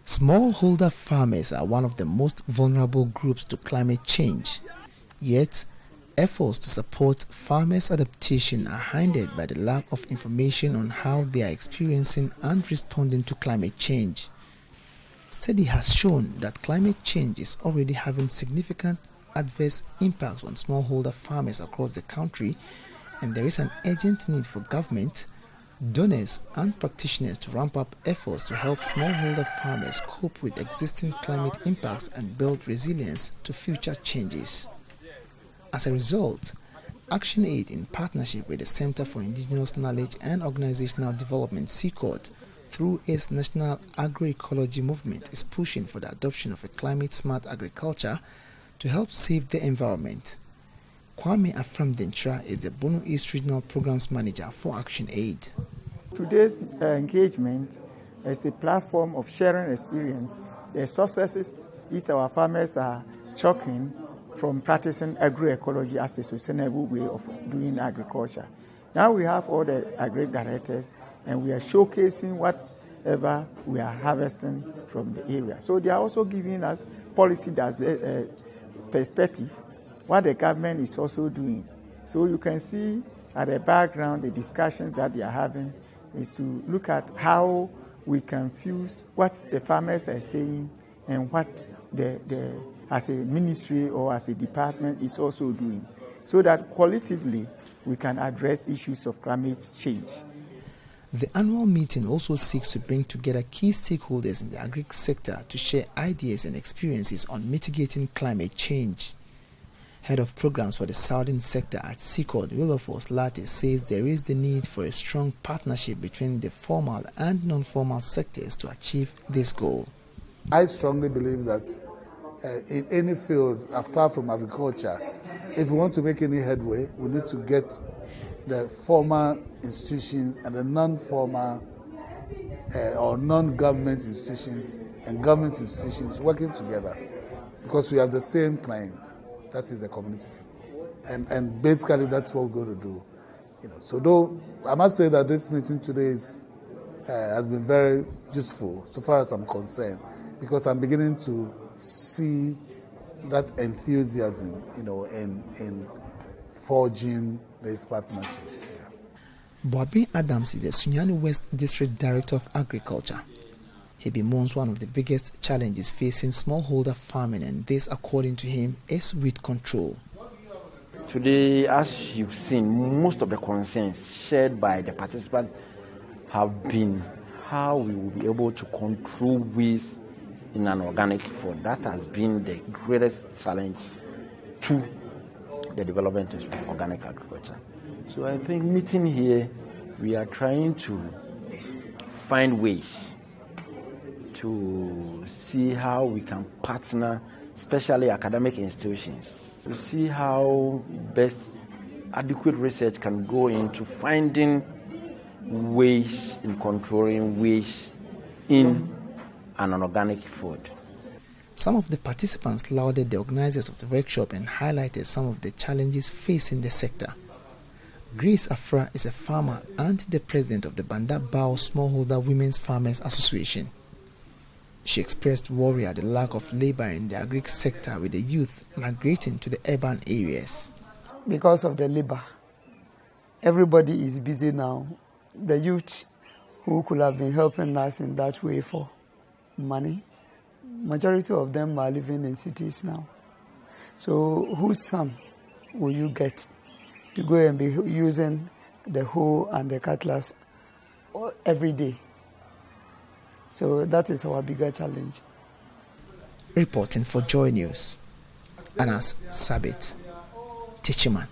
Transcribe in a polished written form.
Smallholder farmers are one of the most vulnerable groups to climate change. Yet, efforts to support farmers' adaptation are hindered by the lack of information on how they are experiencing and responding to climate change. Study has shown that climate change is already having significant adverse impacts on smallholder farmers across the country, and there is an urgent need for government, donors and practitioners to ramp up efforts to help smallholder farmers cope with existing climate impacts and build resilience to future changes. As a result, ActionAID, in partnership with the Center for Indigenous Knowledge and Organizational Development (CIKOD), through its national agroecology movement, is pushing for the adoption of a climate-smart agriculture to help save the environment. Kwame Aframdentra is the Bono East Regional Programs Manager for ActionAID. Today's engagement is a platform of sharing experience, the successes which our farmers are chalking from practicing agroecology as a sustainable way of doing agriculture. Now we have all the agri directors and we are showcasing whatever we are harvesting from the area. So they are also giving us policy perspective, what the government is also doing. So you can see at the background the discussions that they are having is to look at how we can fuse what the farmers are saying and what the as a ministry or as a department is also doing, so that qualitatively we can address issues of climate change. The annual meeting also seeks to bring together key stakeholders in the agri sector to share ideas and experiences on mitigating climate change. Head of Programs for the Southern Sector at CIKOD, Wilberforce Latte, says there is the need for a strong partnership between the formal and non-formal sectors to achieve this goal. I strongly believe that in any field, apart from agriculture, if we want to make any headway, we need to get the formal institutions and the non-formal or non-government institutions and government institutions working together, because we have the same client. That is the community, and basically that's what we're going to do. So though I must say that this meeting today has been very useful so far as I'm concerned, because I'm beginning to see that enthusiasm, in forging these partnerships. Boabin Adams is the Sunyani West District Director of Agriculture. He bemoans one of the biggest challenges facing smallholder farming, and this, according to him, is weed control. Today, as you've seen, most of the concerns shared by the participants have been how we will be able to control weeds in an organic food. That has been the greatest challenge to the development of organic agriculture. So I think meeting here, we are trying to find ways to see how we can partner, especially academic institutions, to see how best adequate research can go into finding ways in controlling waste in an organic food. Some of the participants lauded the organizers of the workshop and highlighted some of the challenges facing the sector. Grace Afra is a farmer and the president of the Banda Bao Smallholder Women's Farmers Association. She expressed worry at the lack of labor in the agri sector, with the youth migrating to the urban areas. Because of the labor, everybody is busy now. The youth who could have been helping us in that way for money, majority of them are living in cities now. So whose son will you get to go and be using the hoe and the cutlass every day? So that is our bigger challenge. Reporting for Joy News, Anas Sabit, Tichiman.